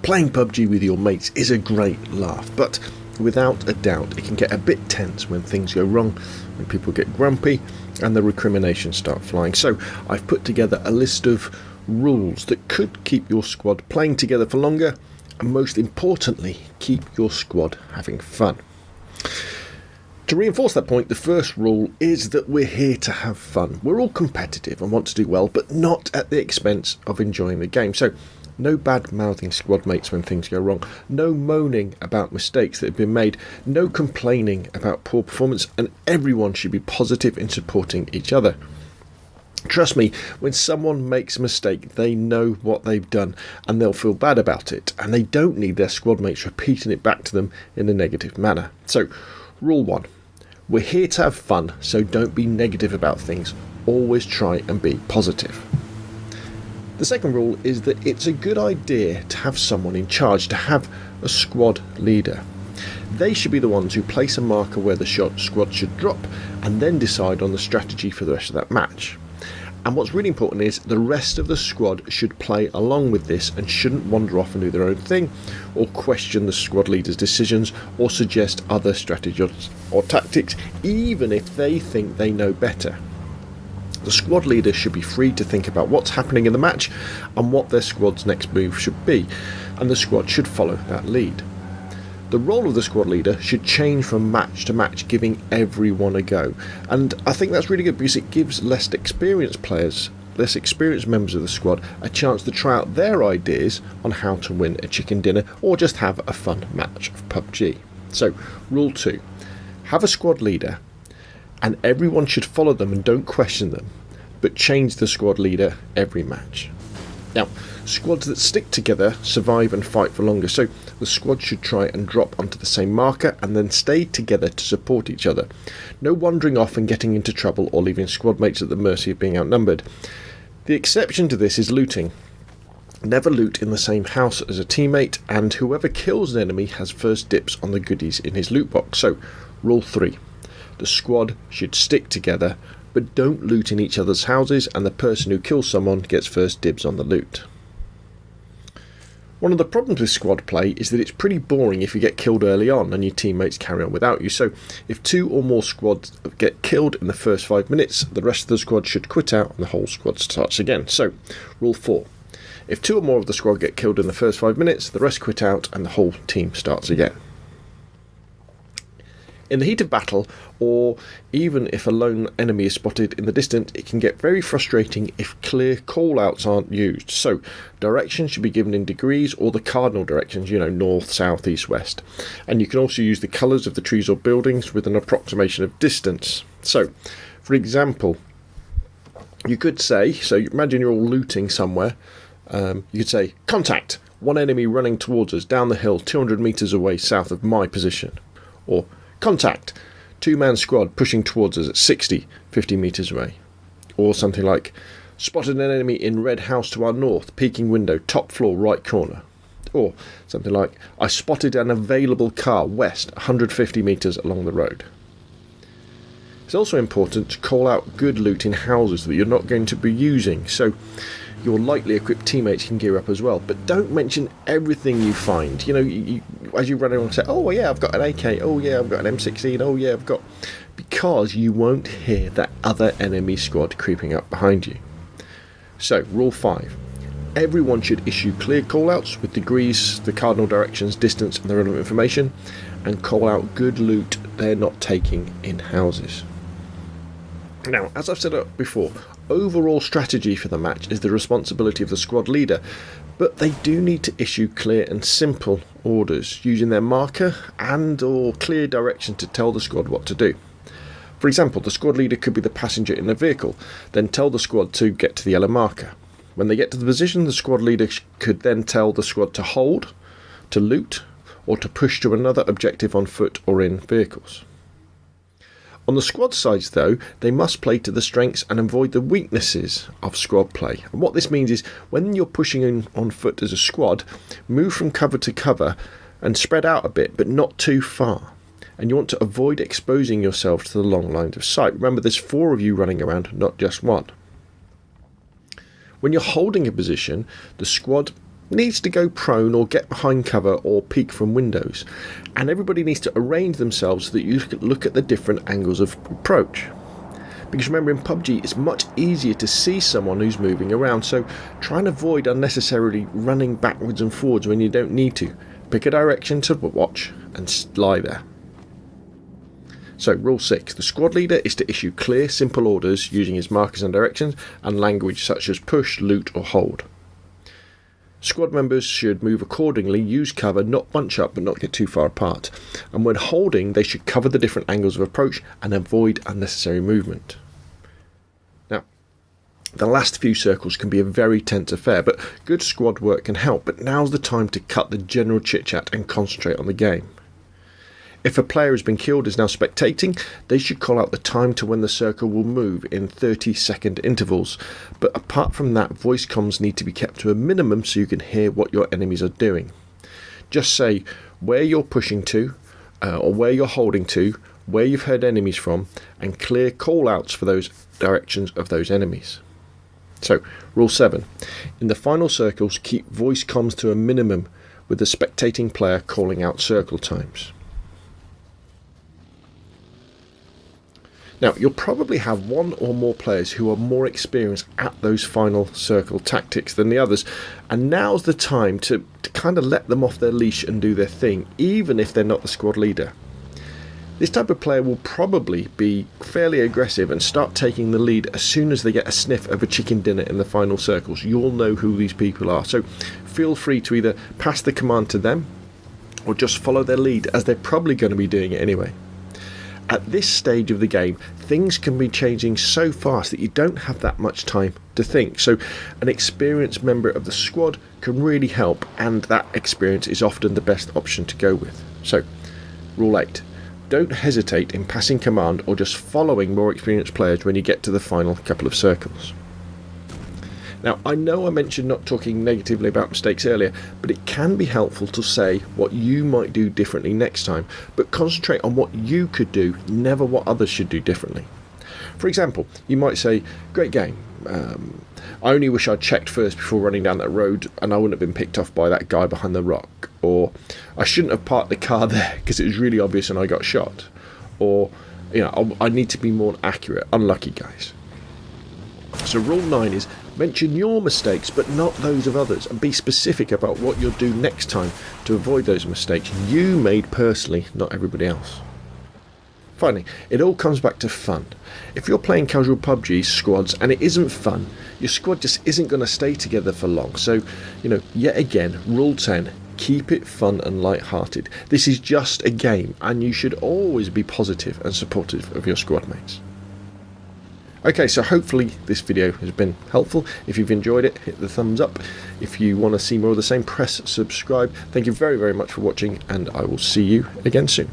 Playing PUBG with your mates is a great laugh, but without a doubt it can get a bit tense when things go wrong, when people get grumpy and the recriminations start flying. So I've put together a list of rules that could keep your squad playing together for longer, and most importantly, keep your squad having fun. To reinforce that point, the first rule is that we're here to have fun. We're all competitive and want to do well, but not at the expense of enjoying the game. So no bad-mouthing squad mates when things go wrong, no moaning about mistakes that have been made, no complaining about poor performance, and everyone should be positive in supporting each other. Trust me, when someone makes a mistake, they know what they've done and they'll feel bad about it, and they don't need their squad mates repeating it back to them in a negative manner. So, rule 1. We're here to have fun, so don't be negative about things. Always try and be positive. The second rule is that it's a good idea to have someone in charge, to have a squad leader. They should be the ones who place a marker where the squad should drop and then decide on the strategy for the rest of that match. And what's really important is the rest of the squad should play along with this and shouldn't wander off and do their own thing, or question the squad leader's decisions, or suggest other strategies or tactics, even if they think they know better. The squad leader should be free to think about what's happening in the match and what their squad's next move should be, and the squad should follow that lead. The role of the squad leader should change from match to match, giving everyone a go, and I think that's really good because it gives less experienced players, less experienced members of the squad, a chance to try out their ideas on how to win a chicken dinner or just have a fun match of PUBG. So, rule 2. Have a squad leader, and everyone should follow them and don't question them, but change the squad leader every match. Now, squads that stick together survive and fight for longer, so the squad should try and drop onto the same marker and then stay together to support each other. No wandering off and getting into trouble or leaving squad mates at the mercy of being outnumbered. The exception to this is looting. Never loot in the same house as a teammate, and whoever kills an enemy has first dips on the goodies in his loot box. So, rule 3. The squad should stick together, but don't loot in each other's houses, and the person who kills someone gets first dibs on the loot. One of the problems with squad play is that it's pretty boring if you get killed early on and your teammates carry on without you. So if 2 or more squads get killed in the first 5 minutes, the rest of the squad should quit out and the whole squad starts again. So, rule 4. If 2 or more of the squad get killed in the first 5 minutes, the rest quit out and the whole team starts again. In the heat of battle, or even if a lone enemy is spotted in the distance, it can get very frustrating if clear call-outs aren't used. So, directions should be given in degrees or the cardinal directions, north, south, east, west. And you can also use the colours of the trees or buildings with an approximation of distance. So, for example, you could say, so imagine you're all looting somewhere, you could say, contact, 1 enemy running towards us down the hill 200 metres away south of my position. Or, contact, 2-man squad pushing towards us at 50 metres away. Or something like, spotted an enemy in red house to our north, peeking window, top floor, right corner. Or something like, I spotted an available car west, 150 metres along the road. It's also important to call out good loot in houses that you're not going to be using, so your lightly equipped teammates can gear up as well. But don't mention everything you find. As you run around and say, oh yeah, I've got an AK, oh yeah, I've got an M16, oh yeah, I've got... Because you won't hear that other enemy squad creeping up behind you. So, rule 5. Everyone should issue clear callouts with degrees, the cardinal directions, distance and the relevant information, and call out good loot they're not taking in houses. Now, as I've said before, overall strategy for the match is the responsibility of the squad leader, but they do need to issue clear and simple orders, using their marker and or clear direction to tell the squad what to do. For example, the squad leader could be the passenger in the vehicle, then tell the squad to get to the yellow marker. When they get to the position, the squad leader could then tell the squad to hold, to loot, or to push to another objective on foot or in vehicles. On the squad sides, though, they must play to the strengths and avoid the weaknesses of squad play. And what this means is, when you're pushing in on foot as a squad, move from cover to cover and spread out a bit, but not too far. And you want to avoid exposing yourself to the long lines of sight. Remember, there's 4 of you running around, not just 1. When you're holding a position, the squad needs to go prone or get behind cover or peek from windows, and everybody needs to arrange themselves so that you can look at the different angles of approach. Because remember, in PUBG it's much easier to see someone who's moving around, so try and avoid unnecessarily running backwards and forwards when you don't need to. Pick a direction to watch and lie there. So rule 6, the squad leader is to issue clear, simple orders using his markers and directions and language such as push, loot or hold. Squad members should move accordingly, use cover, not bunch up but not get too far apart, and when holding they should cover the different angles of approach and avoid unnecessary movement. Now, the last few circles can be a very tense affair, but good squad work can help, but now's the time to cut the general chit chat and concentrate on the game. If a player has been killed is now spectating, they should call out the time to when the circle will move in 30-second intervals. But apart from that, voice comms need to be kept to a minimum so you can hear what your enemies are doing. Just say where you're pushing to, or where you're holding to, where you've heard enemies from, and clear call outs for those directions of those enemies. So, rule 7. In the final circles, keep voice comms to a minimum with the spectating player calling out circle times. Now, you'll probably have one or more players who are more experienced at those final circle tactics than the others, and now's the time to kind of let them off their leash and do their thing, even if they're not the squad leader. This type of player will probably be fairly aggressive and start taking the lead as soon as they get a sniff of a chicken dinner in the final circles. You'll know who these people are, so feel free to either pass the command to them or just follow their lead, as they're probably going to be doing it anyway. At this stage of the game, things can be changing so fast that you don't have that much time to think, so an experienced member of the squad can really help, and that experience is often the best option to go with. So, rule 8. Don't hesitate in passing command or just following more experienced players when you get to the final couple of circles. Now, I know I mentioned not talking negatively about mistakes earlier, but it can be helpful to say what you might do differently next time, but concentrate on what you could do, never what others should do differently. For example, you might say, great game, I only wish I'd checked first before running down that road and I wouldn't have been picked off by that guy behind the rock, or I shouldn't have parked the car there because it was really obvious and I got shot, or I need to be more accurate, unlucky guys. So rule 9 is mention your mistakes but not those of others, and be specific about what you'll do next time to avoid those mistakes you made personally, not everybody else. Finally, it all comes back to fun. If you're playing casual PUBG squads and it isn't fun, your squad just isn't going to stay together for long. So, yet again, rule 10, keep it fun and light-hearted. This is just a game and you should always be positive and supportive of your squad mates. Okay, so hopefully this video has been helpful. If you've enjoyed it, hit the thumbs up. If you want to see more of the same, press subscribe. Thank you very, very much for watching, and I will see you again soon.